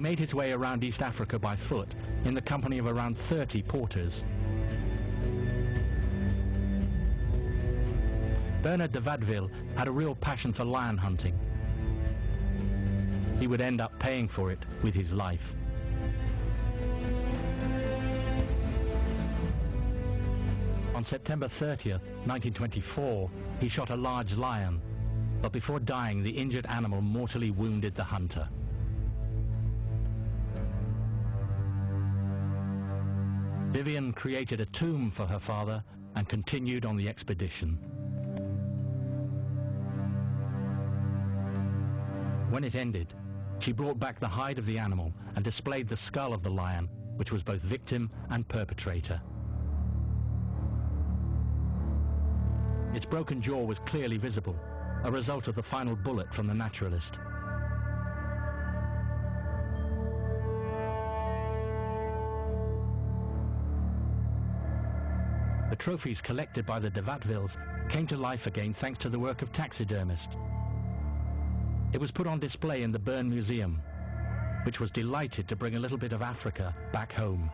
made his way around East Africa by foot in the company of around 30 porters. Bernard de Watteville had a real passion for lion hunting. He would end up paying for it with his life. On September 30th, 1924, he shot a large lion, but before dying, the injured animal mortally wounded the hunter. Vivian created a tomb for her father and continued on the expedition. When it ended, she brought back the hide of the animal and displayed the skull of the lion, which was both victim and perpetrator. Its broken jaw was clearly visible, a result of the final bullet from the naturalist. The trophies collected by the de Wattevilles came to life again thanks to the work of taxidermists. It was put on display in the Bern Museum, which was delighted to bring a little bit of Africa back home.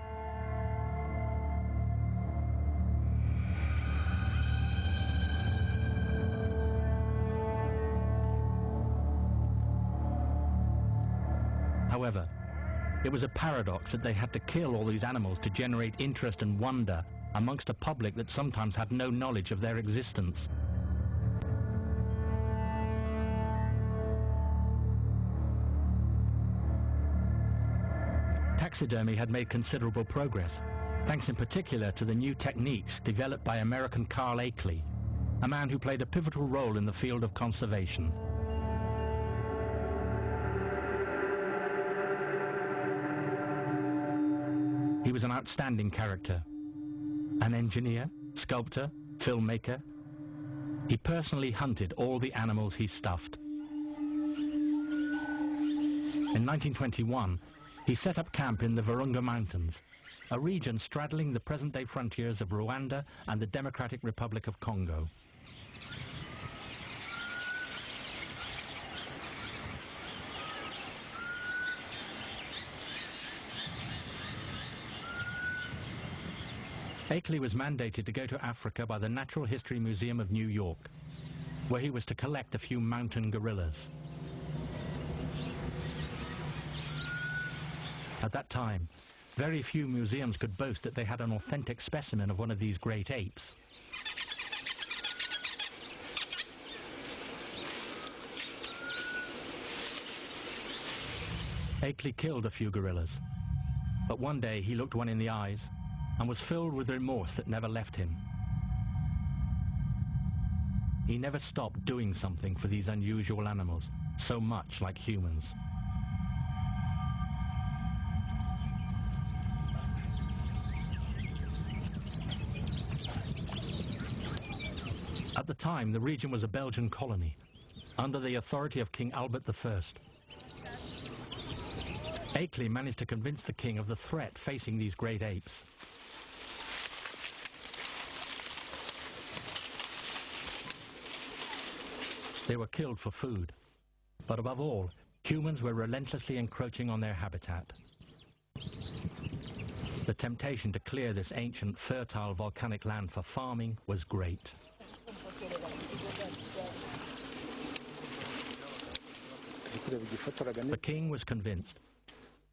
However, it was a paradox that they had to kill all these animals to generate interest and wonder amongst a public that sometimes had no knowledge of their existence. Taxidermy had made considerable progress, thanks in particular to the new techniques developed by American Carl Akeley, a man who played a pivotal role in the field of conservation. He was an outstanding character, an engineer, sculptor, filmmaker. He personally hunted all the animals he stuffed. In 1921, he set up camp in the Virunga Mountains, a region straddling the present-day frontiers of Rwanda and the Democratic Republic of Congo. Akeley was mandated to go to Africa by the Natural History Museum of New York, where he was to collect a few mountain gorillas. At that time, very few museums could boast that they had an authentic specimen of one of these great apes. Akeley killed a few gorillas, but one day he looked one in the eyes and was filled with remorse that never left him. He never stopped doing something for these unusual animals, so much like humans. At the time, the region was a Belgian colony, under the authority of King Albert I. Akeley managed to convince the king of the threat facing these great apes. They were killed for food, but above all, humans were relentlessly encroaching on their habitat. The temptation to clear this ancient, fertile volcanic land for farming was great. The king was convinced,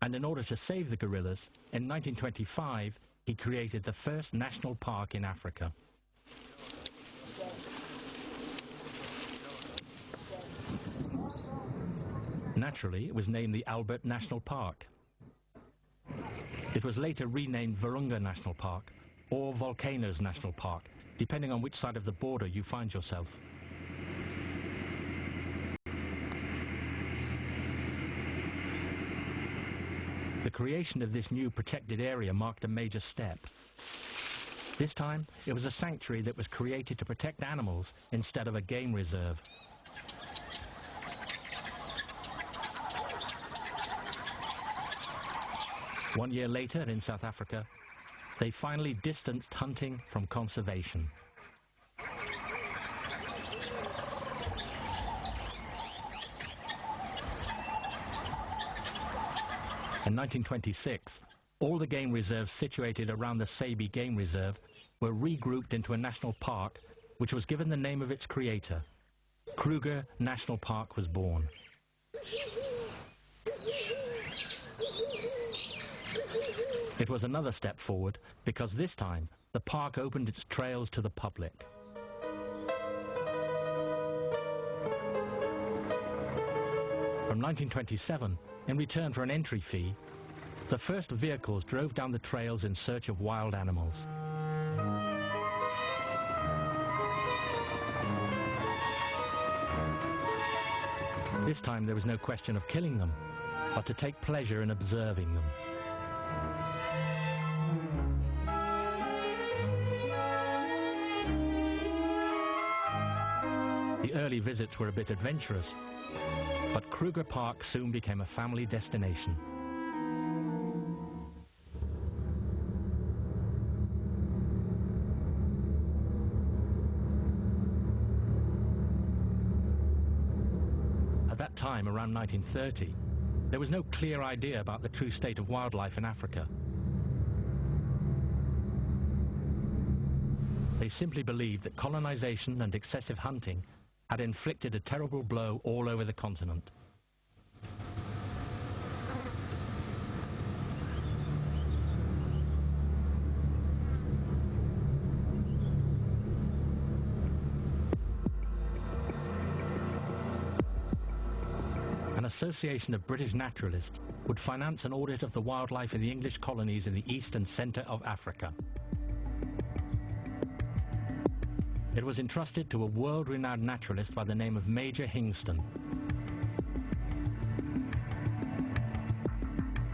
and in order to save the gorillas, in 1925, he created the first national park in Africa. Naturally, it was named the Albert National Park. It was later renamed Virunga National Park or Volcanoes National Park, depending on which side of the border you find yourself. The creation of this new protected area marked a major step. This time, it was a sanctuary that was created to protect animals instead of a game reserve. One year later, in South Africa, they finally distanced hunting from conservation. In 1926, all the game reserves situated around the Sabi Game Reserve were regrouped into a national park, which was given the name of its creator. Kruger National Park was born. It was another step forward because this time the park opened its trails to the public. From 1927, in return for an entry fee, the first vehicles drove down the trails in search of wild animals. This time there was no question of killing them, but to take pleasure in observing them. The early visits were a bit adventurous, but Kruger Park soon became a family destination. At that time, around 1930, there was no clear idea about the true state of wildlife in Africa. They simply believed that colonization and excessive hunting had inflicted a terrible blow all over the continent. An association of British naturalists would finance an audit of the wildlife in the English colonies in the east and centre of Africa. It was entrusted to a world-renowned naturalist by the name of Major Hingston.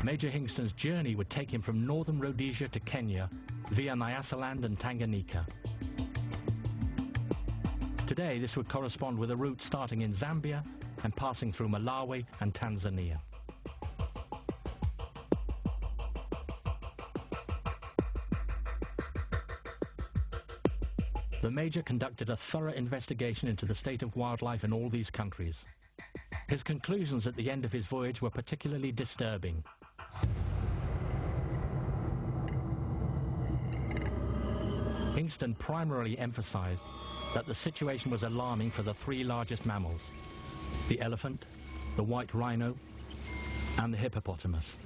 Major Hingston's journey would take him from northern Rhodesia to Kenya via Nyasaland and Tanganyika. Today, this would correspond with a route starting in Zambia and passing through Malawi and Tanzania. The Major conducted a thorough investigation into the state of wildlife in all these countries. His conclusions at the end of his voyage were particularly disturbing. Hingston primarily emphasized that the situation was alarming for the three largest mammals: the elephant, the white rhino, and the hippopotamus.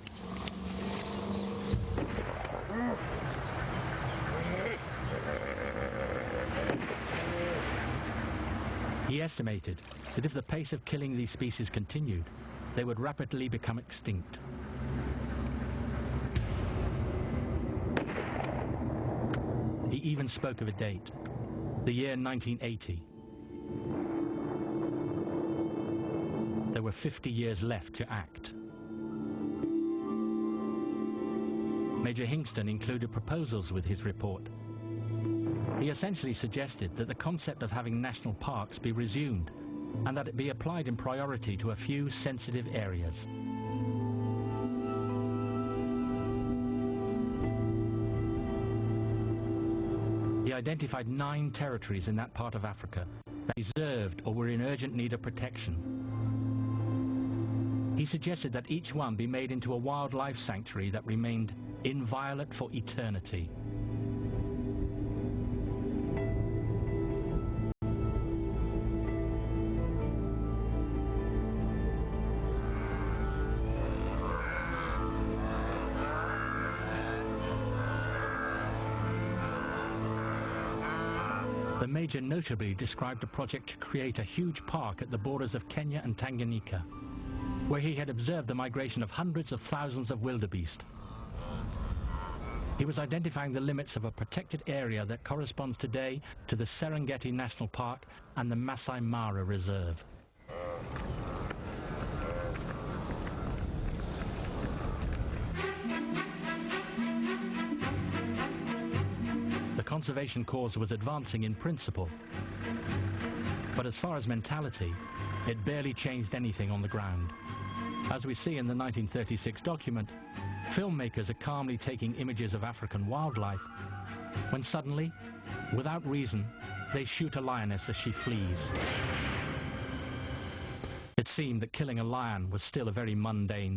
He estimated that if the pace of killing these species continued, they would rapidly become extinct. He even spoke of a date, the year 1980. There were 50 years left to act. Major Hingston included proposals with his report. He essentially suggested that the concept of having national parks be resumed and that it be applied in priority to a few sensitive areas. He identified 9 territories in that part of Africa that deserved or were in urgent need of protection. He suggested that each one be made into a wildlife sanctuary that remained inviolate for eternity. The Major notably described a project to create a huge park at the borders of Kenya and Tanganyika, where he had observed the migration of hundreds of thousands of wildebeest. He was identifying the limits of a protected area that corresponds today to the Serengeti National Park and the Masai Mara Reserve. The conservation cause was advancing in principle, but as far as mentality, it barely changed anything on the ground. As we see in the 1936 document, filmmakers are calmly taking images of African wildlife when suddenly, without reason, they shoot a lioness as she flees. It seemed that killing a lion was still a very mundane